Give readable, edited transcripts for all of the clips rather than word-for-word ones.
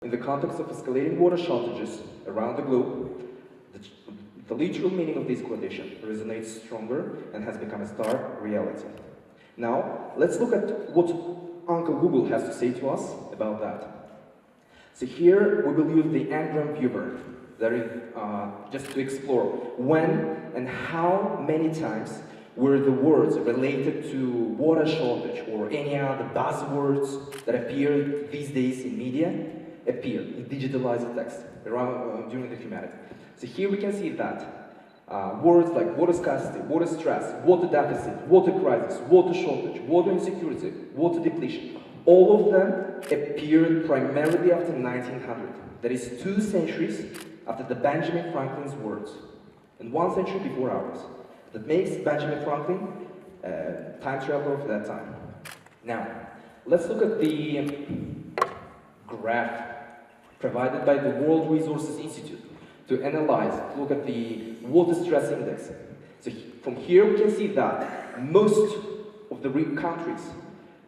In the context of escalating water shortages around the globe, the literal meaning of this quotation resonates stronger and has become a stark reality. Now, let's look at what Uncle Google has to say to us about that. So here we will use the Ngram viewer, that is, just to explore when and how many times were the words related to water shortage or any other buzzwords that appear these days in media appear in digitalized text around, during the humanity. So here we can see that words like water scarcity, water stress, water deficit, water crisis, water shortage, water insecurity, water depletion, all of them appeared primarily after 1900. That is 2 centuries after the Benjamin Franklin's words, and 1 century before ours. That makes Benjamin Franklin time traveler of that time. Now, let's look at the graph provided by the World Resources Institute to analyze, look at the water stress index. So from here we can see that most of the countries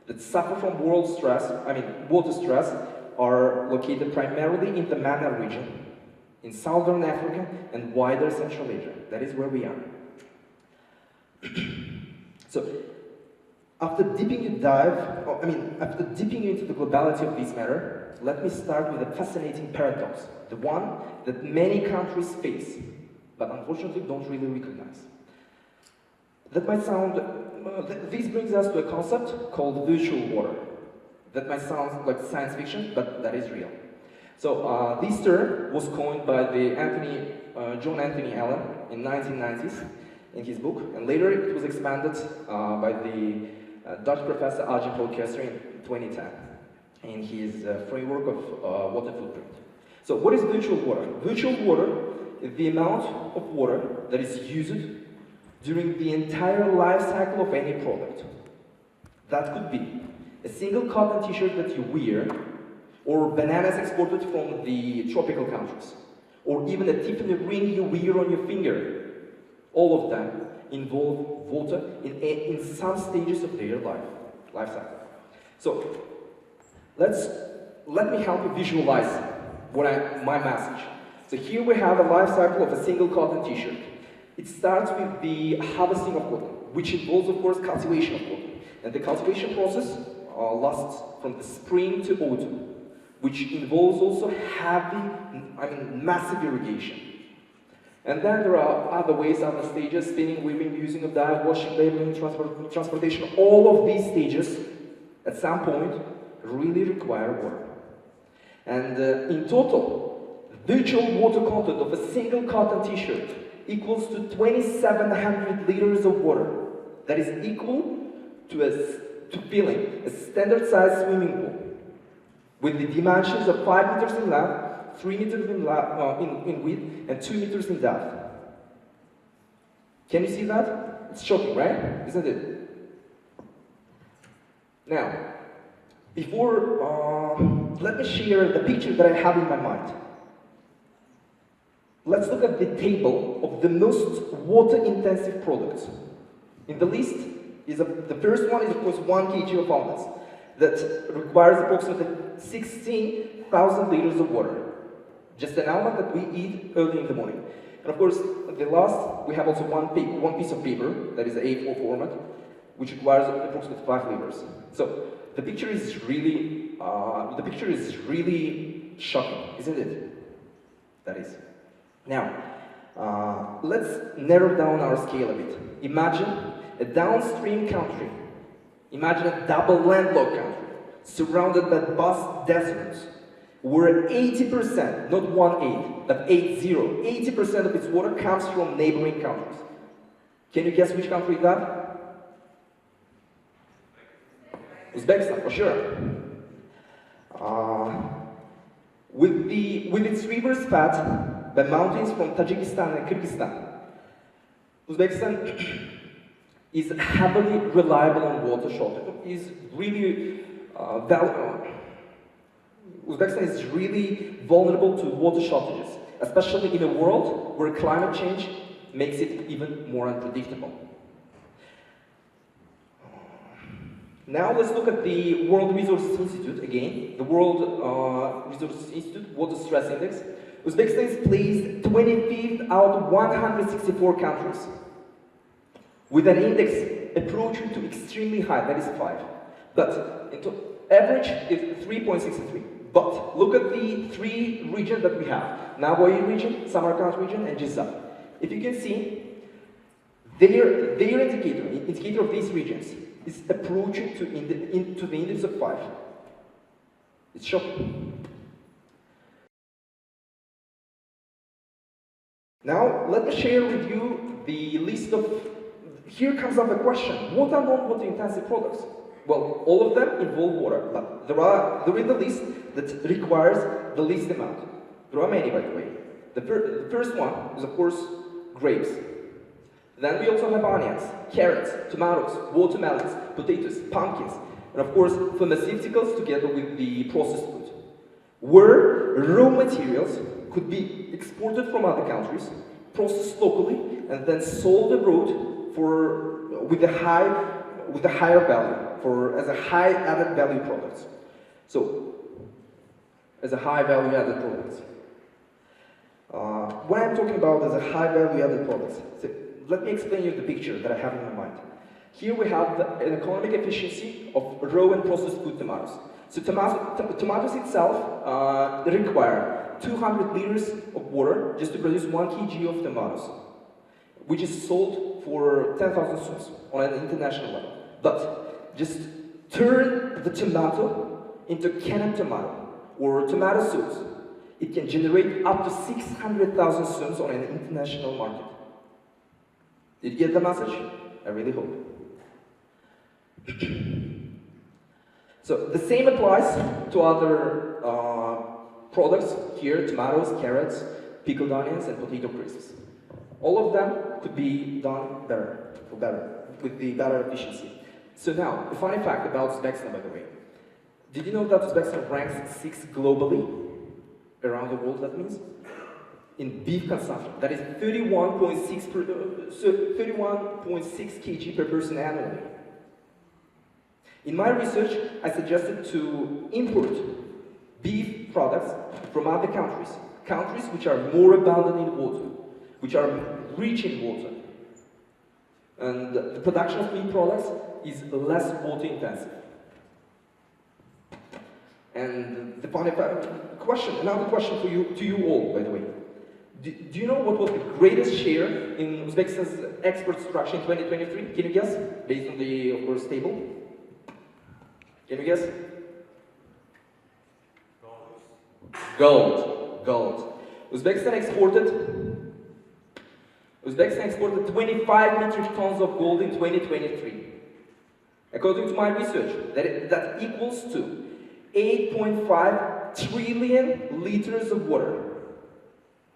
that suffer from water stress are located primarily in the MENA region, in Southern Africa and wider Central Asia. That is where we are. So, after dipping into the globality of this matter, let me start with a fascinating paradox, the one that many countries face, but unfortunately don't really recognize. That might sound, this brings us to a concept called virtual water. That might sound like science fiction, but that is real. So, this term was coined by the John Anthony Allen in 1990s in his book, and later it was expanded by the Dutch professor Arjen Polkester in 2010 in his framework of water footprint. So what is virtual water? Virtual water is the amount of water that is used during the entire life cycle of any product. That could be a single cotton t-shirt that you wear, or bananas exported from the tropical countries, or even a Tiffany ring you wear on your finger. All of them involve water in some stages of their life cycle. So, let me help you visualize my message. So here we have a life cycle of a single cotton t-shirt. It starts with the harvesting of cotton, which involves, of course, cultivation of cotton. And the cultivation process lasts from the spring to autumn, which involves also massive irrigation. And then there are other ways, other stages: spinning, weaving, using of dye, washing, labeling, transportation. All of these stages, at some point, really require water. And in total, the virtual water content of a single cotton t-shirt equals to 2,700 liters of water. That is equal to filling a standard-sized swimming pool with the dimensions of 5 meters in length, 3 meters in width, and 2 meters in depth. Can you see that? It's shocking, right? Isn't it? Now, let me share the picture that I have in my mind. Let's look at the table of the most water-intensive products. In the list, the first one is, of course, 1 kg of almonds that requires approximately 16,000 liters of water. Just an almond that we eat early in the morning. And of course, the last, we have also one piece of paper, that is A4 format, which requires approximately 5 liters. So the picture is really shocking, isn't it? That is. Now, let's narrow down our scale a bit. Imagine a downstream country. Imagine a double landlocked country, surrounded by vast deserts, where 80%, not 1/8, but 80% of its water comes from neighboring countries. Can you guess which country is that? Uzbekistan, for sure. With its rivers fed by mountains from Tajikistan and Kyrgyzstan, Uzbekistan is heavily reliable on water shortage. Uzbekistan is really vulnerable to water shortages, especially in a world where climate change makes it even more unpredictable. Now let's look at the World Resources Institute again. The World Resources Institute Water Stress Index. Uzbekistan is placed 25th out of 164 countries, with an index approaching to extremely high, that is 5. But average is 3.63. But look at the 3 regions that we have. Navoy region, Samarkand region, and Jizza. If you can see, their indicator of these regions is approaching to the index of 5. It's shocking. Now, let me share with you the list of, here comes up a question, what are non-water intensive products? Well, all of them involve water, but there is a list that requires the least amount. There are many, by the way. The first one is, of course, grapes. Then we also have onions, carrots, tomatoes, watermelons, potatoes, pumpkins, and of course, pharmaceuticals together with the processed food. Where raw materials could be exported from other countries, processed locally, and then sold abroad with a higher value, as a high added value products. So, as a high value added products. When I'm talking about as a high value added products, so let me explain you the picture that I have in my mind. Here we have an economic efficiency of raw and processed food tomatoes. So tomatoes itself require 200 liters of water just to produce 1 kg of tomatoes, which is sold for 10,000 sols on an international level. But just turn the tomato into canned tomato or tomato sauce. It can generate up to 600,000 sols on an international market. Did you get the message? I really hope. So the same applies to other products here, tomatoes, carrots, pickled onions, and potato crisps. All of them could be done better, with the better efficiency. So now, a funny fact about Uzbekistan, by the way. Did you know that Uzbekistan ranks 6th globally around the world, that means? In beef consumption, that is 31.6 kg per person annually. In my research, I suggested to import beef products from other countries, countries which are more abundant in water, which are rich in water. And the production of meat products is less water intensive. And the funny question, another question for you, to you all, by the way. Do you know what was the greatest share in Uzbekistan's export structure in 2023? Can you guess? Based on the, of course, table. Can you guess? Gold. Uzbekistan exported 25 metric tons of gold in 2023. According to my research, that equals to 8.5 trillion liters of water.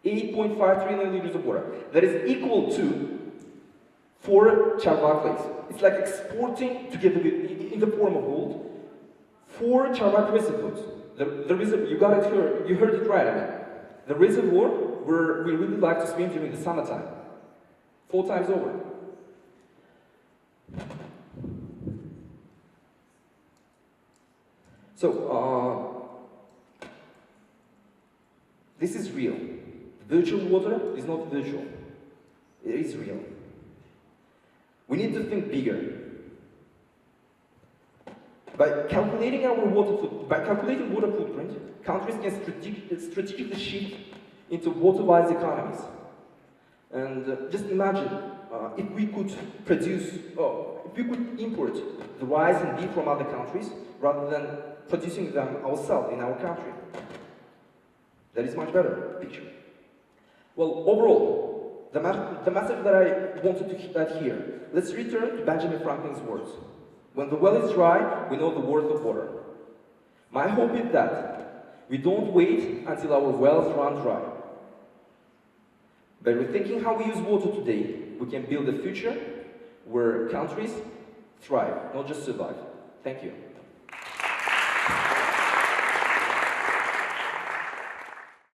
8.5 trillion liters of water. That is equal to 4 charvak lakes. It's like exporting, together with, in the form of gold, 4 charvak reservoirs. You got it here, you heard it right, I mean. The reservoir where we really like to swim during the summertime. 4 times over. So, this is real. Virtual water is not virtual. It is real. We need to think bigger. By calculating water footprint, countries can strategically shift into water-wise economies. And just imagine if we could import the rice and beef from other countries rather than producing them ourselves in our country. That is much better picture. Well, overall, the message that I wanted to hear, let's return to Benjamin Franklin's words. When the well is dry, we know the worth of water. My hope is that we don't wait until our wells run dry. By rethinking how we use water today, we can build a future where countries thrive, not just survive. Thank you.